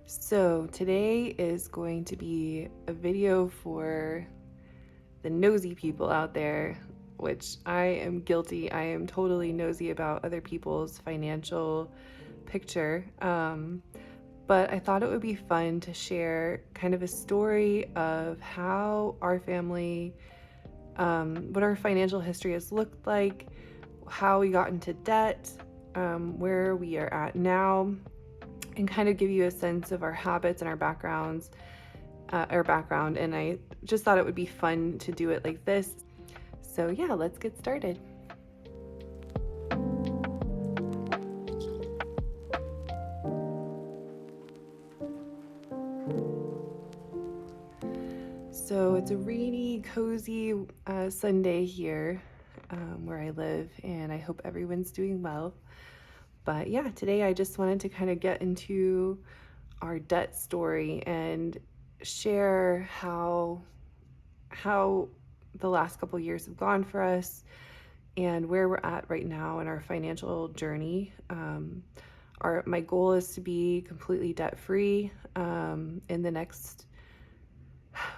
So today is going to be a video for the nosy people out there, which I am guilty. I am totally nosy about other people's financial picture. But I thought it would be fun to share kind of a story of how our family, what our financial history has looked like, how we got into debt, where we are at now, and kind of give you a sense of our habits and our backgrounds, our background. And I just thought it would be fun to do it like this. So yeah, let's get started. So it's a rainy, cozy Sunday here where I live, and I hope everyone's doing well. But yeah, today I just wanted to kind of get into our debt story and share how the last couple years have gone for us and where we're at right now in our financial journey. My goal is to be completely debt free in the next,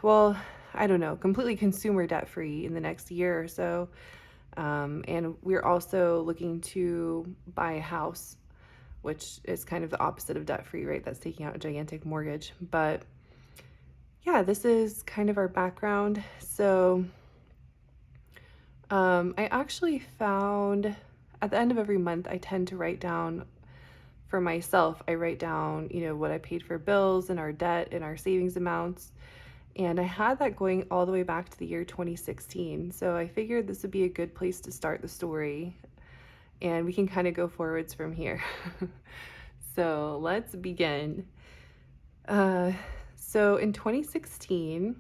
well, I don't know, completely consumer debt free in the next year or so. And we're also looking to buy a house, which is kind of the opposite of debt free, right? That's taking out a gigantic mortgage. But yeah, this is kind of our background. So I actually found at the end of every month, I tend to write down for myself. I write down, what I paid for bills and our debt and our savings amounts. And I had that going all the way back to the year 2016. So I figured this would be a good place to start the story. And we can kind of go forwards from here. So let's begin. So in 2016,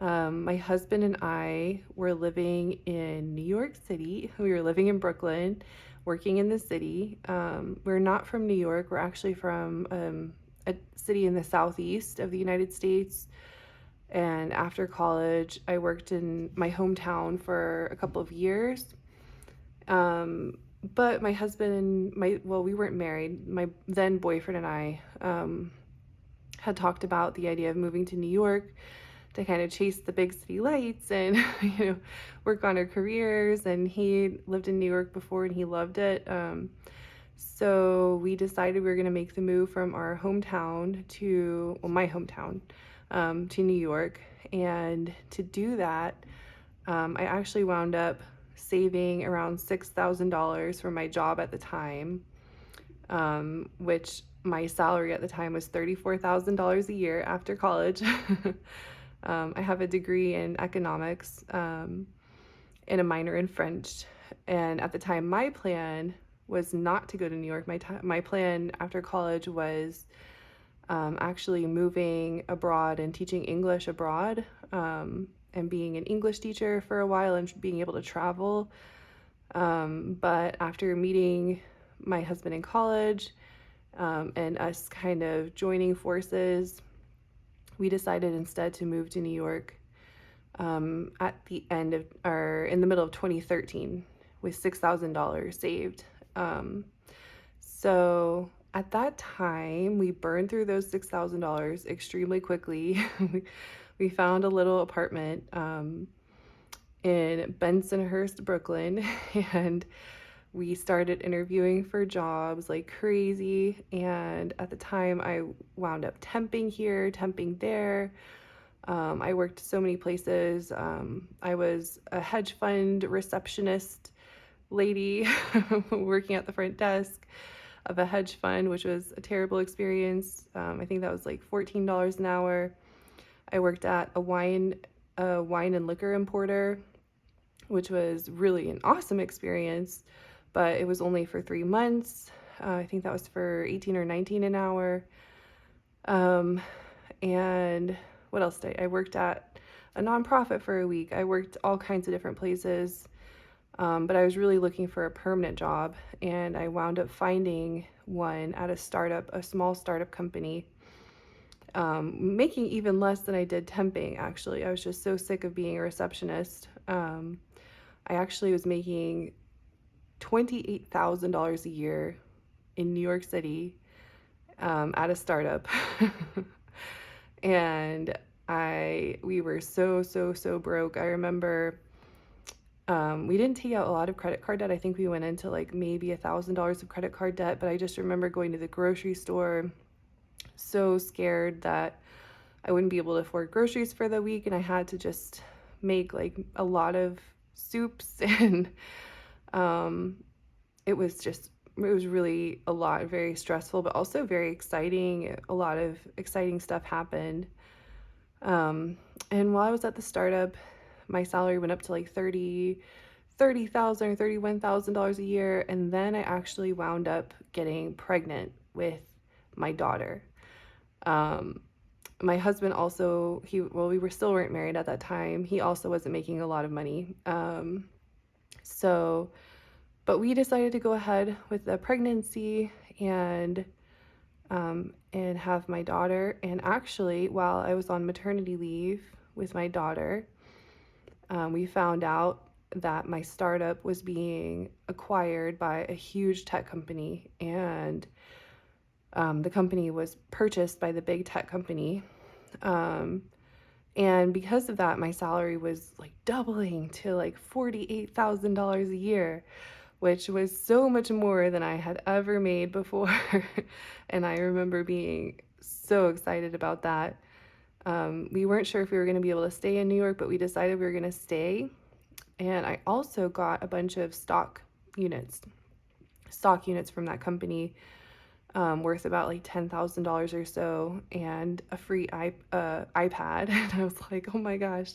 my husband and I were living in New York City. We were living in Brooklyn, working in the city. We're not from New York. We're actually from a city in the southeast of the United States. And after college, I worked in my hometown for a couple of years. But my husband and we weren't married. My then boyfriend and I had talked about the idea of moving to New York to kind of chase the big city lights and work on our careers. And he lived in New York before and he loved it. So we decided we were going to make the move from our hometown to, my hometown, to New York. And to do that, I actually wound up saving around $6,000 for my job at the time, which my salary at the time was $34,000 a year after college. I have a degree in economics and a minor in French. And at the time, my plan was not to go to New York. My plan after college was actually moving abroad and teaching English abroad, and being an English teacher for a while and being able to travel. But after meeting my husband in college, and us kind of joining forces, we decided instead to move to New York at the end of, or in the middle of 2013 with $6,000 saved. So at that time, we burned through those $6,000 extremely quickly. We found a little apartment in Bensonhurst, Brooklyn, and we started interviewing for jobs like crazy. And at the time, I wound up temping here, temping there. I worked so many places. I was a hedge fund receptionist lady working at the front desk of a hedge fund, which was a terrible experience. I think that was like $14 an hour. I worked at a wine and liquor importer, which was really an awesome experience, but it was only for 3 months. I think that was for 18 or 19 an hour. And what else did I worked at a nonprofit for a week. I worked all kinds of different places. But I was really looking for a permanent job, and I wound up finding one at a small startup company, making even less than I did temping, actually. I was just so sick of being a receptionist. I actually was making $28,000 a year in New York City at a startup. And we were so broke. I remember we didn't take out a lot of credit card debt. I think we went into like maybe $1,000 of credit card debt, but I just remember going to the grocery store so scared that I wouldn't be able to afford groceries for the week, and I had to just make like a lot of soups and um, it was really a lot, very stressful, but also very exciting. A lot of exciting stuff happened. And while I was at the startup, my salary went up to like $30,000 or $31,000 a year, and then I actually wound up getting pregnant with my daughter. Um, my husband also, we were still weren't married at that time. He also wasn't making a lot of money. So, but we decided to go ahead with the pregnancy and have my daughter. And actually, while I was on maternity leave with my daughter, we found out that my startup was being acquired by a huge tech company, and the company was purchased by the big tech company. And because of that, my salary was like doubling to like $48,000 a year, which was so much more than I had ever made before. And I remember being so excited about that. We weren't sure if we were going to be able to stay in New York, but we decided we were going to stay. And I also got a bunch of stock units from that company, worth about like $10,000 or so, and a free iPad. And I was like, oh my gosh,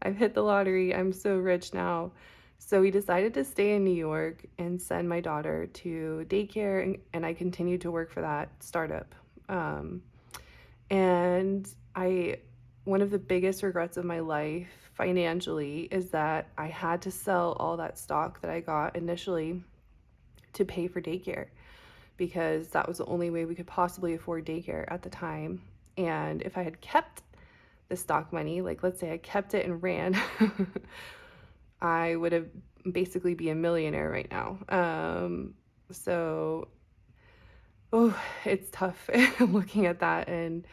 I've hit the lottery. I'm so rich now. So we decided to stay in New York and send my daughter to daycare, and I continued to work for that startup. And one of the biggest regrets of my life financially is that I had to sell all that stock that I got initially to pay for daycare, because that was the only way we could possibly afford daycare at the time. And if I had kept the stock money, like let's say I kept it and ran, I would have basically be a millionaire right now. So, oh, it's tough looking at that and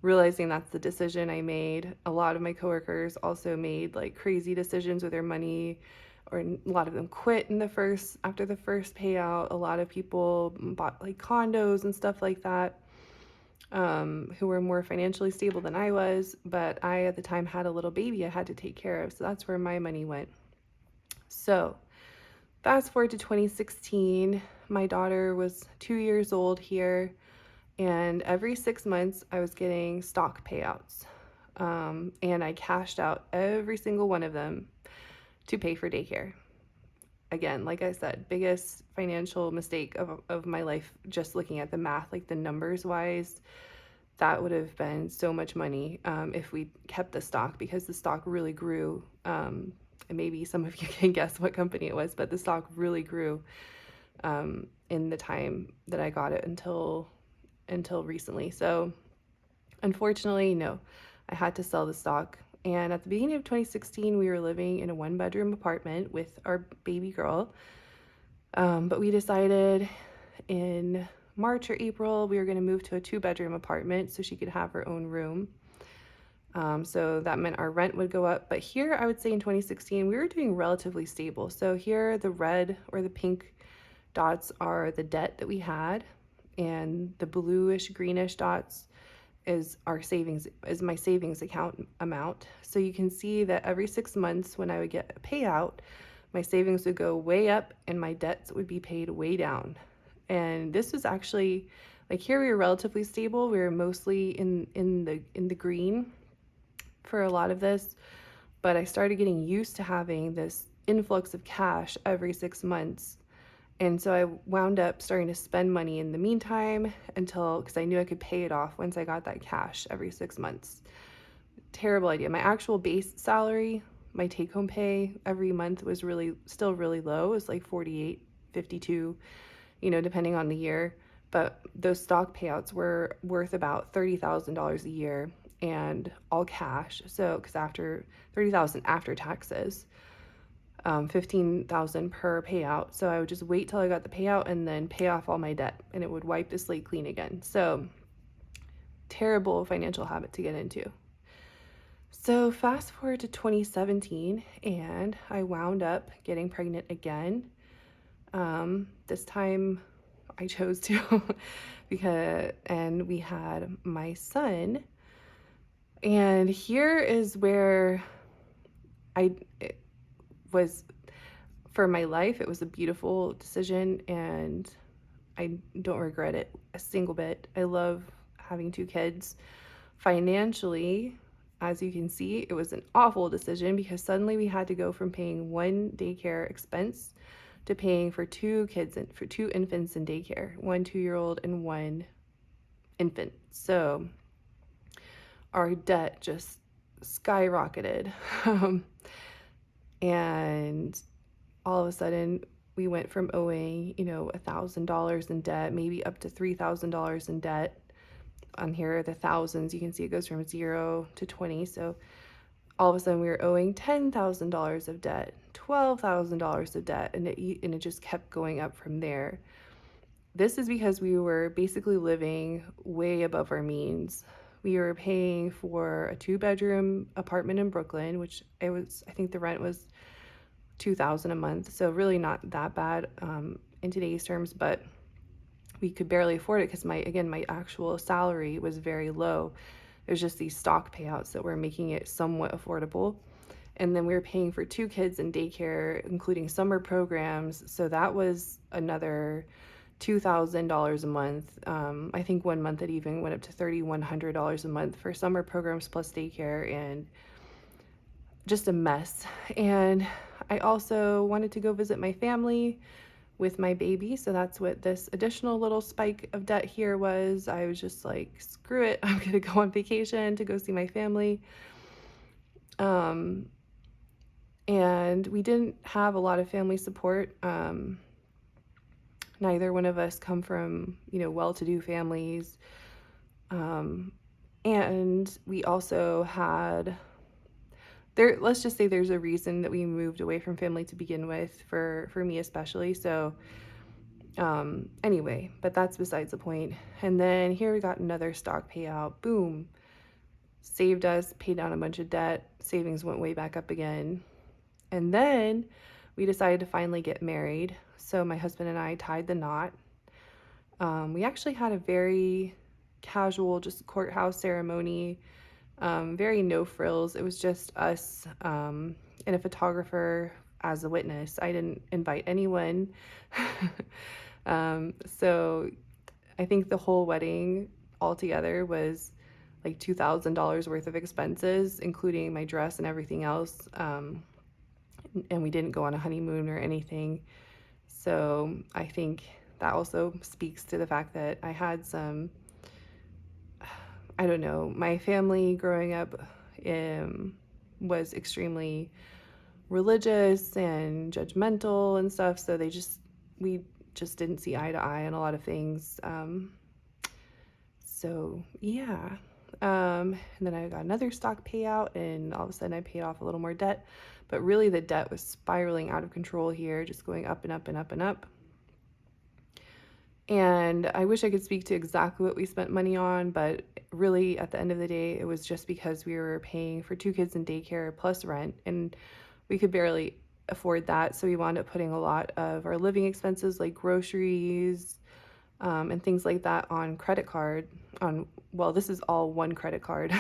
realizing that's the decision I made. A lot of my coworkers also made like crazy decisions with their money, or a lot of them quit after the first payout. A lot of people bought like condos and stuff like that, who were more financially stable than I was. But I, at the time, had a little baby I had to take care of, so that's where my money went. So fast forward to 2016, my daughter was 2 years old here, and every 6 months I was getting stock payouts. And I cashed out every single one of them to pay for daycare. Again, like I said, biggest financial mistake of my life, just looking at the math, like the numbers wise. That would have been so much money if we kept the stock, because the stock really grew. And maybe some of you can guess what company it was, but the stock really grew in the time that I got it until recently. So unfortunately, no, I had to sell the stock. And at the beginning of 2016, we were living in a 1-bedroom apartment with our baby girl. But we decided in March or April we were going to move to a 2-bedroom apartment so she could have her own room. So that meant our rent would go up. But here, I would say in 2016, we were doing relatively stable. So here, the red or the pink dots are the debt that we had, and the bluish greenish dots is my savings account amount. So you can see that every 6 months when I would get a payout, my savings would go way up and my debts would be paid way down. And this was actually, like, here we were relatively stable. We were mostly in the green for a lot of this, but I started getting used to having this influx of cash every 6 months. And so I wound up starting to spend money in the meantime because I knew I could pay it off once I got that cash every 6 months. Terrible idea. My actual base salary, my take-home pay every month was still really low. It was like 48, 52, depending on the year. But those stock payouts were worth about $30,000 a year, and all cash. So, because after $30,000 after taxes. $15,000 per payout. So I would just wait till I got the payout and then pay off all my debt, and it would wipe the slate clean again. So terrible financial habit to get into. So fast forward to 2017, and I wound up getting pregnant again. This time I chose to and we had my son. And here is where it was, for my life, it was a beautiful decision, and I don't regret it a single bit. I love having two kids. Financially, as you can see, it was an awful decision because suddenly we had to go from paying one daycare expense to paying for two kids and for two infants in daycare, 1 2-year-old and one infant. So our debt just skyrocketed. And all of a sudden we went from owing, $1,000 in debt, maybe up to $3,000 in debt. On here are the thousands. You can see it goes from 0 to 20. So all of a sudden we were owing $10,000 of debt, $12,000 of debt, and it just kept going up from there. This is because we were basically living way above our means. We were paying for a 2-bedroom apartment in Brooklyn, which I think the rent was $2,000 a month. So really not that bad in today's terms, but we could barely afford it because my actual salary was very low. It was just these stock payouts that were making it somewhat affordable. And then we were paying for 2 kids in daycare, including summer programs. So that was another $2,000 a month. I think one month it even went up to $3,100 a month for summer programs plus daycare, and just a mess. And I also wanted to go visit my family with my baby, so that's what this additional little spike of debt here was. I was just like, screw it, I'm gonna go on vacation to go see my family. And we didn't have a lot of family support. Neither one of us come from, well-to-do families. And we also had, let's just say there's a reason that we moved away from family to begin with, for me especially. So anyway, but that's besides the point. And then here we got another stock payout. Boom. Saved us, paid down a bunch of debt. Savings went way back up again. And then we decided to finally get married. So my husband and I tied the knot. We actually had a very casual, just courthouse ceremony, very no frills. It was just us and a photographer as a witness. I didn't invite anyone. So I think the whole wedding altogether was like $2,000 worth of expenses, including my dress and everything else. And we didn't go on a honeymoon or anything. So I think that also speaks to the fact that I had some, I don't know, my family growing up was extremely religious and judgmental and stuff. So we just didn't see eye to eye on a lot of things. So yeah. And then I got another stock payout, and all of a sudden I paid off a little more debt. But really the debt was spiraling out of control here, just going up and up and up and up. And I wish I could speak to exactly what we spent money on, but really at the end of the day, it was just because we were paying for 2 kids in daycare plus rent, and we could barely afford that. So we wound up putting a lot of our living expenses like groceries and things like that on credit card. Well, this is all one credit card.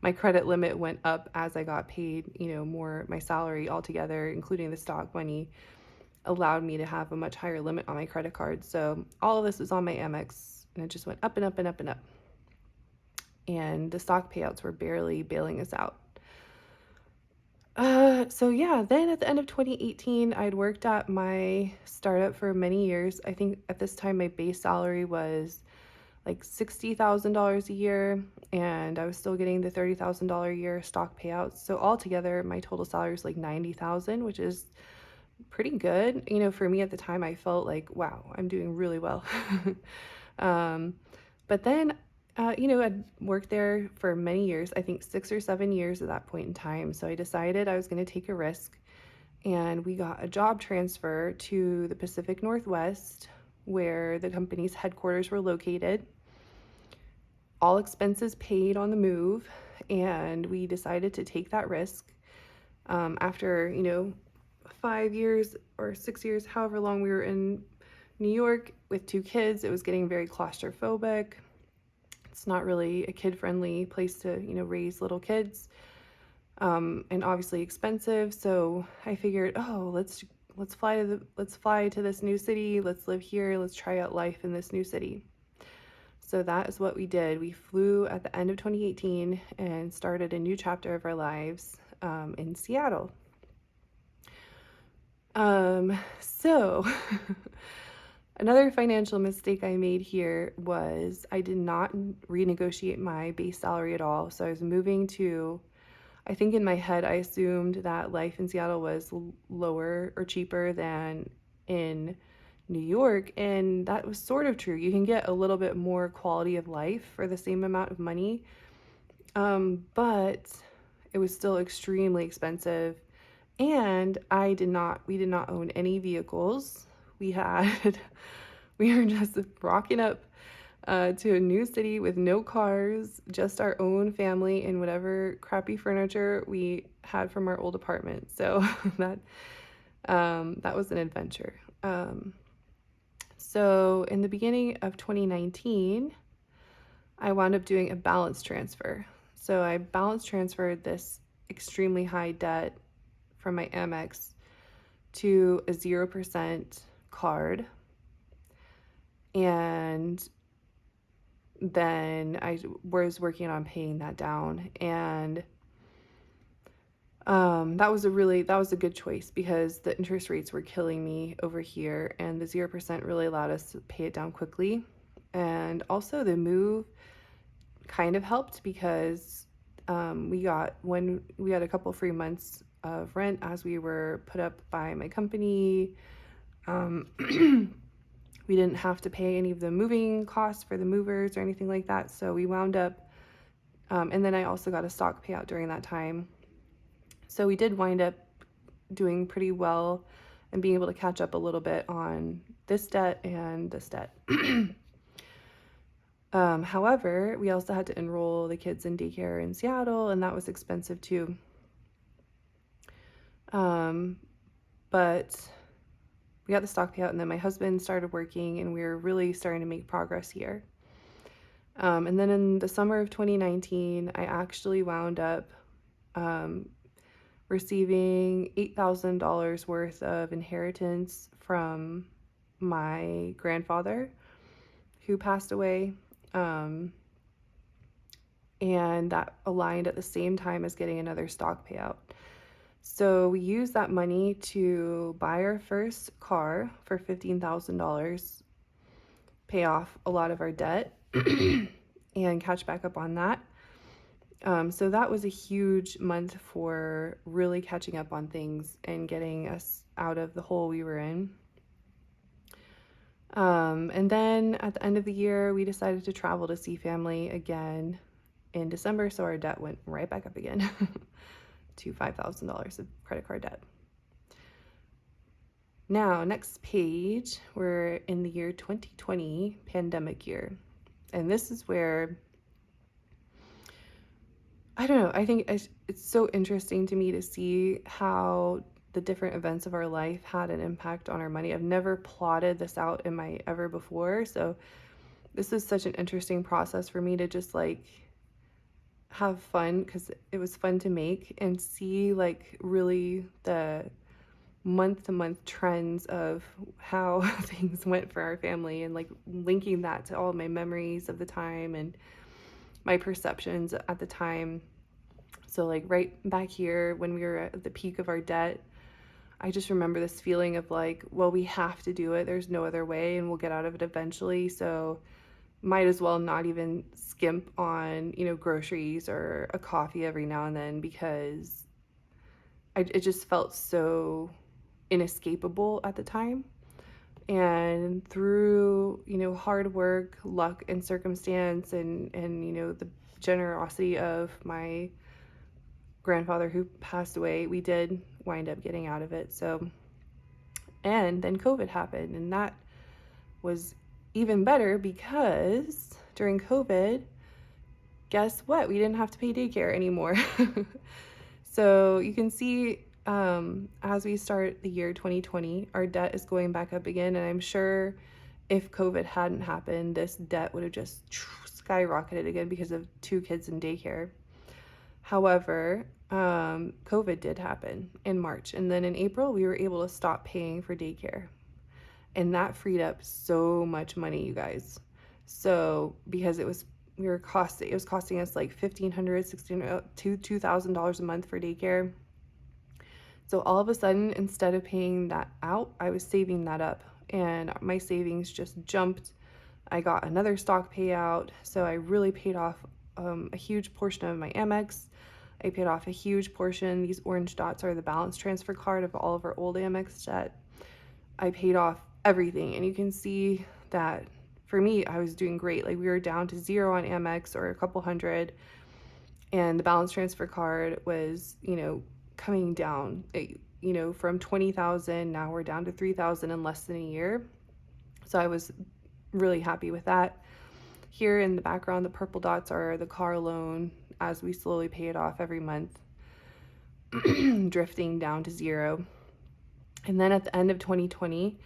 My credit limit went up as I got paid, more. My salary altogether, including the stock money, allowed me to have a much higher limit on my credit card. So all of this was on my Amex, and it just went up and up and up and up. And the stock payouts were barely bailing us out. So yeah, then at the end of 2018, I'd worked at my startup for many years. I think at this time my base salary was like $60,000 a year, and I was still getting the $30,000 a year stock payouts. So altogether, my total salary was like $90,000, which is pretty good. For me at the time, I felt like, wow, I'm doing really well. But then, I'd worked there for many years, I think 6 or 7 years at that point in time. So I decided I was going to take a risk and we got a job transfer to the Pacific Northwest, where the company's headquarters were located. All expenses paid on the move, and we decided to take that risk. After 5 years or 6 years, however long we were in New York with 2 kids, it was getting very claustrophobic. It's not really a kid-friendly place to raise little kids, and obviously expensive. So I figured, oh, let's fly to this new city. Let's live here. Let's try out life in this new city. So that is what we did. We flew at the end of 2018 and started a new chapter of our lives in Seattle. So another financial mistake I made here was I did not renegotiate my base salary at all. So I was moving to, I think in my head, I assumed that life in Seattle was lower or cheaper than in New York, and that was sort of true. You can get a little bit more quality of life for the same amount of money, but it was still extremely expensive. And we did not own any vehicles. We were just rocking up to a new city with no cars, just our own family and whatever crappy furniture we had from our old apartment. So that was an adventure. So in the beginning of 2019, I wound up doing a balance transfer. So I balance transferred this extremely high debt from my Amex to a 0% card. And then I was working on paying that down. And that was a good choice because the interest rates were killing me over here, and the 0% really allowed us to pay it down quickly. And also the move kind of helped because we got a couple free months of rent as we were put up by my company. We didn't have to pay any of the moving costs for the movers or anything like that. So we wound up, and then I also got a stock payout during that time. So we did wind up doing pretty well and being able to catch up a little bit on this debt and this debt. However, we also had to enroll the kids in daycare in Seattle, and that was expensive too. But we got the stock payout, and then my husband started working, and we were really starting to make progress here. And then in the summer of 2019, I actually wound up receiving $8,000 worth of inheritance from my grandfather who passed away. And that aligned at the same time as getting another stock payout. So we used that money to buy our first car for $15,000, pay off a lot of our debt, and catch back up on that. So that was a huge month for really catching up on things and getting us out of the hole we were in. And then at the end of the year, we decided to travel to see family again in December, so our debt went right back up again to $5,000 of credit card debt. Now, next page, we're in the year 2020, pandemic year. And this is where, I don't know, I think it's so interesting to me to see how the different events of our life had an impact on our money. I've never plotted this out in my ever before, so this is such an interesting process for me to just have fun, because it was fun to make and see really the month-to-month trends of how things went for our family, and linking that to all of my memories of the time and my perceptions at the time. So right back here when we were at the peak of our debt, I just remember this feeling of well, we have to do it. There's no other way, and we'll get out of it eventually. So might as well not even skimp on, groceries or a coffee every now and then, because it just felt so inescapable at the time. And through, hard work, luck, and circumstance, and the generosity of my grandfather who passed away, we did wind up getting out of it. So, and then COVID happened, and that was even better because during COVID, guess what? We didn't have to pay daycare anymore. So you can see as we start the year 2020, our debt is going back up again. And I'm sure if COVID hadn't happened, this debt would have just skyrocketed again because of 2 kids in daycare. However, COVID did happen in March. And then in April, we were able to stop paying for daycare. And that freed up so much money, you guys. So because it was costing us like $1,500, $1,600 to $2,000 a month for daycare. So all of a sudden, instead of paying that out, I was saving that up, and my savings just jumped. I got another stock payout, so I really paid off a huge portion of my Amex. I paid off a huge portion. These orange dots are the balance transfer card of all of our old Amex debt. I paid off everything, and you can see that for me, I was doing great. Like, we were down to 0 on Amex, or a couple hundred, and the balance transfer card was, coming down, from 20,000, now we're down to 3,000 in less than a year. So I was really happy with that. Here in the background, the purple dots are the car loan as we slowly pay it off every month, drifting down to 0. And then at the end of 2020,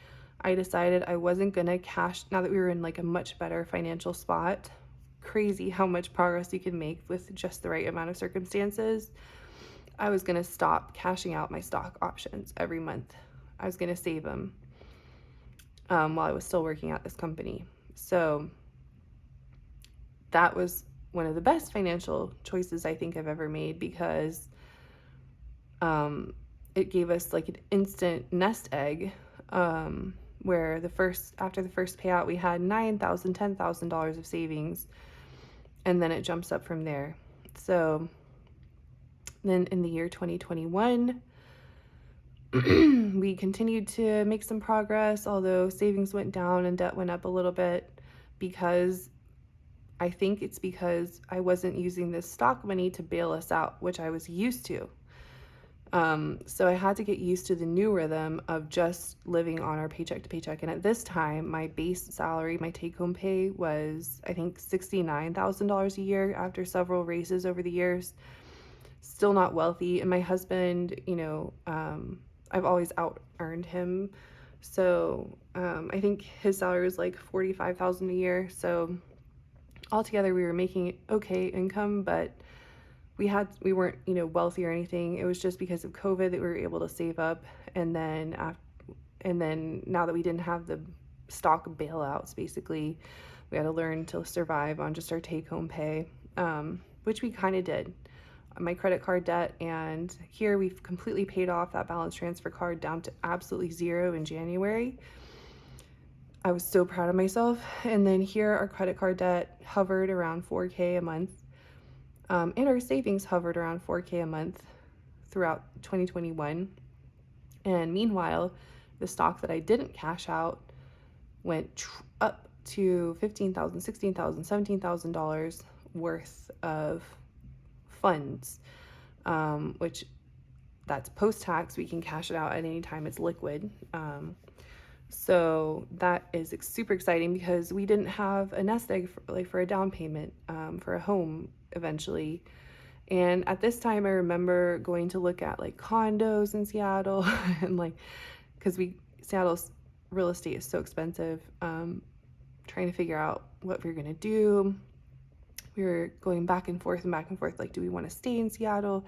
I decided I wasn't gonna cash, now that we were in like a much better financial spot. Crazy how much progress you can make with just the right amount of circumstances. I was gonna stop cashing out my stock options every month. I was gonna save them while I was still working at this company. So that was one of the best financial choices I think I've ever made, because it gave us like an instant nest egg, where after the first payout, we had $9,000, $10,000 of savings, and then it jumps up from there. So then in the year 2021, we continued to make some progress, although savings went down and debt went up a little bit, because I think it's because I wasn't using this stock money to bail us out, which I was used to. So I had to get used to the new rhythm of just living on our paycheck to paycheck. And at this time, my base salary, my take-home pay was, I think, $69,000 a year after several raises over the years. Still not wealthy. And my husband, I've always out-earned him. So I think his salary was like $45,000 a year. So altogether, we were making okay income, but we weren't, wealthy or anything. It was just because of COVID that we were able to save up. And then now that we didn't have the stock bailouts, basically, we had to learn to survive on just our take-home pay, which we kind of did. My credit card debt, and here we've completely paid off that balance transfer card down to absolutely 0 in January. I was so proud of myself. And then here our credit card debt hovered around $4K a month. And our savings hovered around $4K a month throughout 2021. And meanwhile, the stock that I didn't cash out went up to $15,000, $16,000, $17,000 worth of funds, which that's post-tax. We can cash it out at any time. It's liquid. So that is super exciting, because we didn't have a nest egg for a down payment for a home eventually. And at this time, I remember going to look at like condos in Seattle, and because Seattle's real estate is so expensive, trying to figure out what we were gonna do. We were going back and forth, like, do we want to stay in Seattle?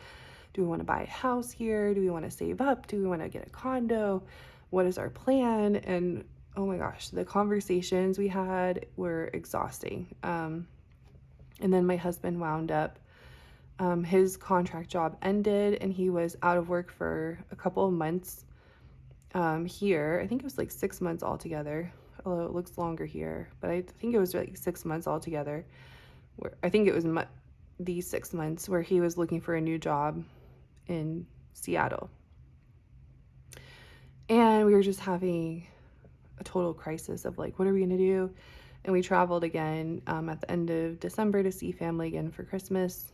Do we want to buy a house here? Do we want to save up? Do we want to get a condo? What is our plan? And oh my gosh, the conversations we had were exhausting. And then my husband wound up, his contract job ended, and he was out of work for a couple of months here. I think it was like 6 months altogether, although it looks longer here, but I think it was like 6 months altogether. I think it was these 6 months where he was looking for a new job in Seattle. And we were just having a total crisis of like, what are we going to do? And we traveled again at the end of December to see family again for Christmas.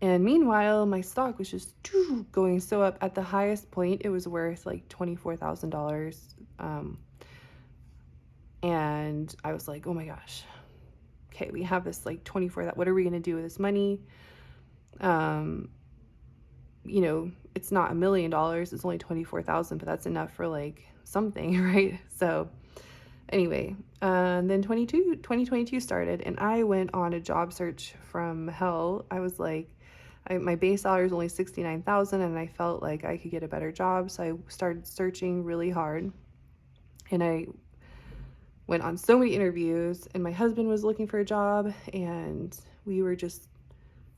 And meanwhile, my stock was just going so up. At the highest point, it was worth like $24,000. And I was like, oh my gosh, okay, we have this like 24, that what are we going to do with this money? You know, it's not $1 million, it's only 24,000, but that's enough for like something, right? So anyway, then 2022 started, and I went on a job search from hell. I was like, my base salary is only 69,000, and I felt like I could get a better job, so I started searching really hard. And I went on so many interviews, and my husband was looking for a job, and we were just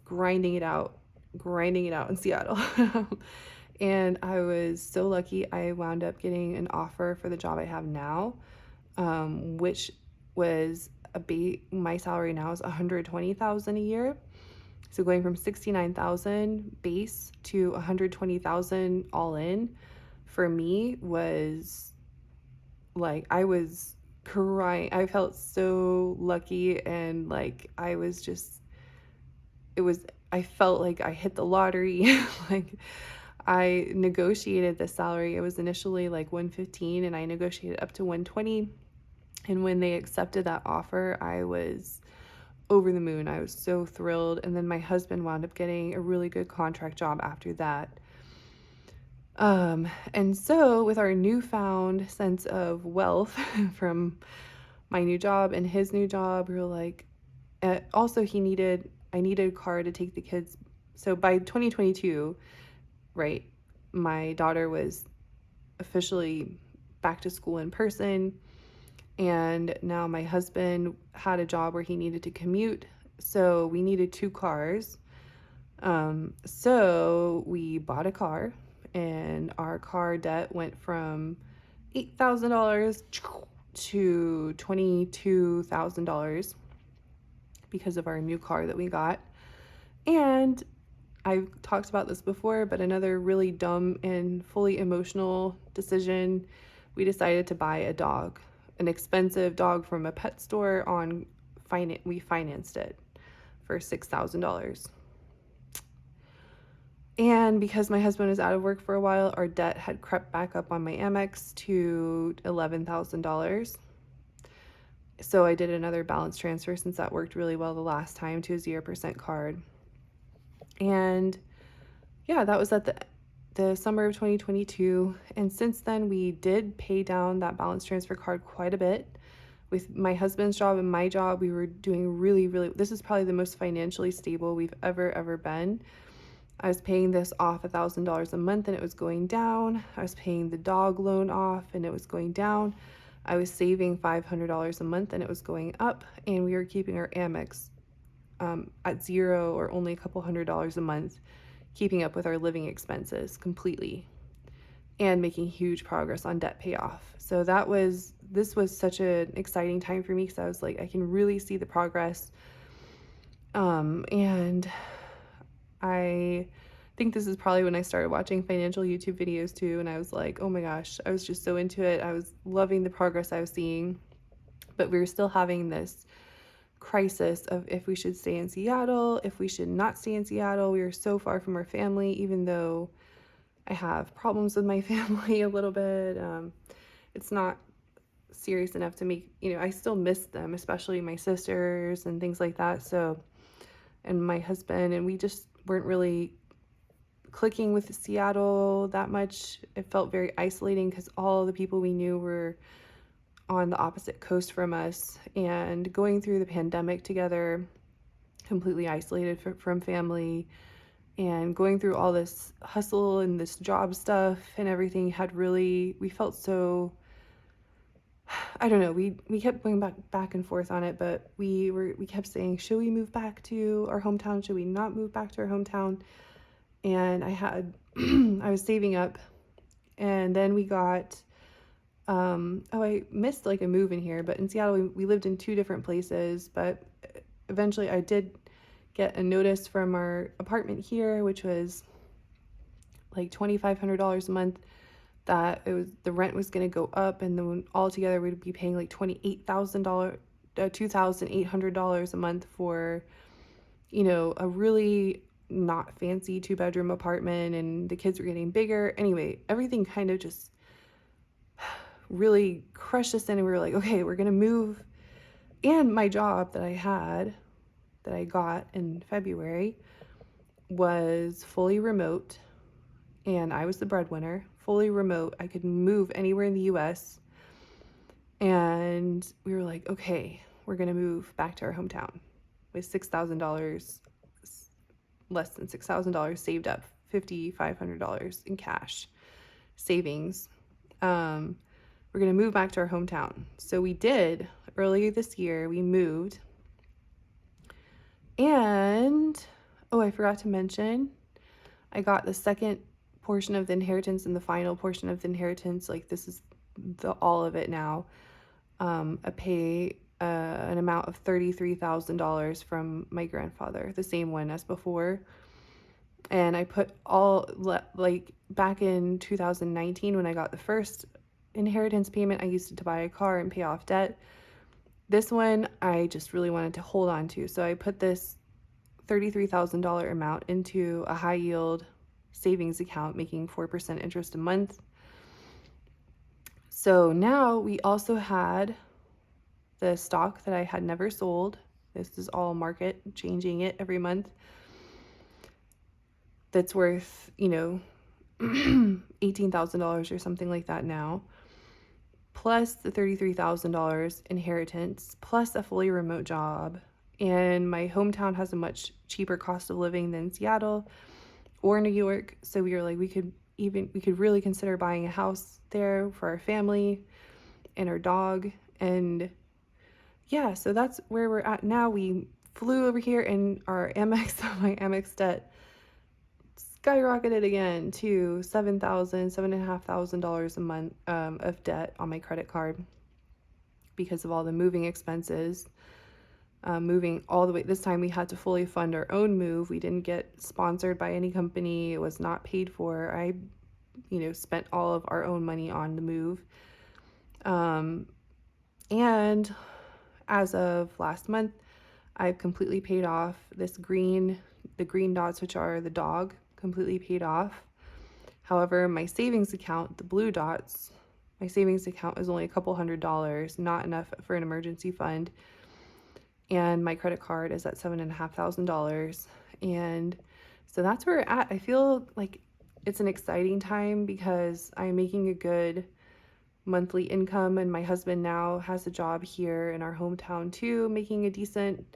grinding it out in Seattle. And I was so lucky. I wound up getting an offer for the job I have now, which was my salary now is 120,000 a year. So going from 69,000 base to 120,000 all in for me was like, I was crying. I felt so lucky, and like I felt like I hit the lottery. Like, I negotiated the salary. It was initially like 115, and I negotiated up to 120. And when they accepted that offer, I was over the moon. I was so thrilled. And then my husband wound up getting a really good contract job after that. And so with our newfound sense of wealth from my new job and his new job, we were like, also I needed a car to take the kids. So by 2022, right, my daughter was officially back to school in person, and now my husband had a job where he needed to commute, so we needed 2 cars. So we bought a car, and our car debt went from $8,000 to $22,000 because of our new car that we got. And I've talked about this before, but another really dumb and fully emotional decision, we decided to buy a dog, an expensive dog from a pet store we financed it for $6,000. And because my husband was out of work for a while, our debt had crept back up on my Amex to $11,000. So I did another balance transfer, since that worked really well the last time, to a 0% card. And yeah, that was at the summer of 2022. And since then, we did pay down that balance transfer card quite a bit. With my husband's job and my job, we were doing really, really, this is probably the most financially stable we've ever been. I was paying this off $1,000 a month, and it was going down. I was paying the dog loan off, and it was going down. I was saving $500 a month, and it was going up. And we were keeping our Amex at zero, or only a couple $100s a month, keeping up with our living expenses completely, and making huge progress on debt payoff. So this was such an exciting time for me, because I was like, I can really see the progress. And I think this is probably when I started watching financial YouTube videos too, and I was like, oh my gosh, I was just so into it. I was loving the progress I was seeing, but we were still having this crisis of if we should stay in Seattle, if we should not stay in Seattle. We were so far from our family, even though I have problems with my family a little bit. It's not serious enough to make, I still miss them, especially my sisters and things like that. So, and my husband, and we just weren't really clicking with Seattle that much. It felt very isolating, because all the people we knew were on the opposite coast from us, and going through the pandemic together, completely isolated from family, and going through all this hustle and this job stuff and everything we felt so, I don't know, we kept going back and forth on it, but we kept saying, should we move back to our hometown? Should we not move back to our hometown? And I was saving up, and then we got, I missed like a move in here, but in Seattle, we lived in 2 different places, but eventually I did get a notice from our apartment here, which was like $2,500 a month, that the rent was going to go up, and then altogether we'd be paying like $2,800 a month for, a really not fancy 2-bedroom apartment, and the kids were getting bigger. Anyway, everything kind of just really crushed us in, and we were like, okay, we're gonna move. And my job that I got in February was fully remote, and I was the breadwinner, fully remote. I could move anywhere in the US. And we were like, okay, we're gonna move back to our hometown with $6,000, less than $6,000 saved up, $5,500 in cash savings. We're gonna move back to our hometown. So we did. Earlier this year, we moved. And, oh, I forgot to mention, I got the second portion of the inheritance and the final portion of the inheritance. Like, this is all of it now. An amount of $33,000 from my grandfather, the same one as before. And I put like back in 2019 when I got the first inheritance payment, I used it to buy a car and pay off debt. This one I just really wanted to hold on to. So I put this $33,000 amount into a high yield savings account making 4% interest a month. So now we also had the stock that I had never sold. This is all market, changing it every month. That's worth, $18,000 or something like that now, plus the $33,000 inheritance, plus a fully remote job. And my hometown has a much cheaper cost of living than Seattle or New York. So we were like, we could really consider buying a house there for our family and our dog. And yeah, so that's where we're at now. We flew over here, and my Amex debt skyrocketed again to $7,500 a month of debt on my credit card because of all the moving expenses. Moving all the way, this time we had to fully fund our own move. We didn't get sponsored by any company. It was not paid for. I, spent all of our own money on the move. And as of last month, I've completely paid off the green dots, which are the dog, completely paid off. However, my savings account, the blue dots, my savings account is only a couple $100, not enough for an emergency fund. And my credit card is at $7,500. And so that's where we're at. I feel like it's an exciting time because I'm making a good monthly income, and my husband now has a job here in our hometown too, making a decent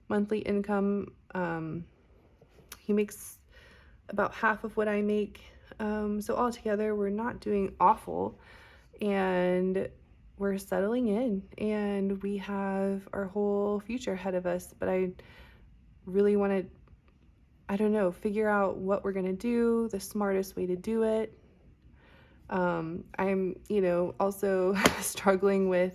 monthly income. He makes about half of what I make. So altogether, we're not doing awful, and we're settling in, and we have our whole future ahead of us. But I really want to, figure out what we're going to do, the smartest way to do it. I'm, also struggling with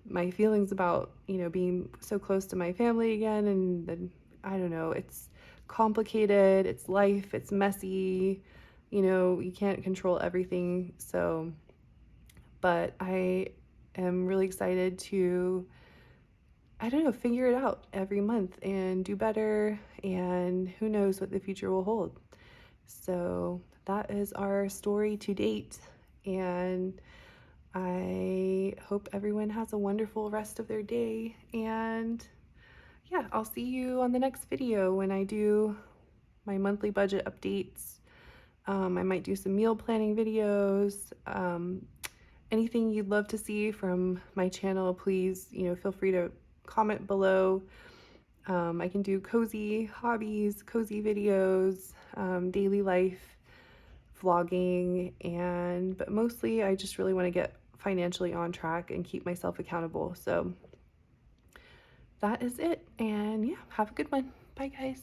my feelings about, being so close to my family again. And then, it's complicated. It's life. It's messy. You can't control everything. So, but I am really excited to, figure it out every month and do better. And who knows what the future will hold. So that is our story to date, and I hope everyone has a wonderful rest of their day. And yeah, I'll see you on the next video when I do my monthly budget updates. I might do some meal planning videos. Anything you'd love to see from my channel, please, feel free to comment below. I can do cozy hobbies, cozy videos, daily life, vlogging, but mostly I just really want to get financially on track and keep myself accountable. So that is it. And yeah, have a good one. Bye guys.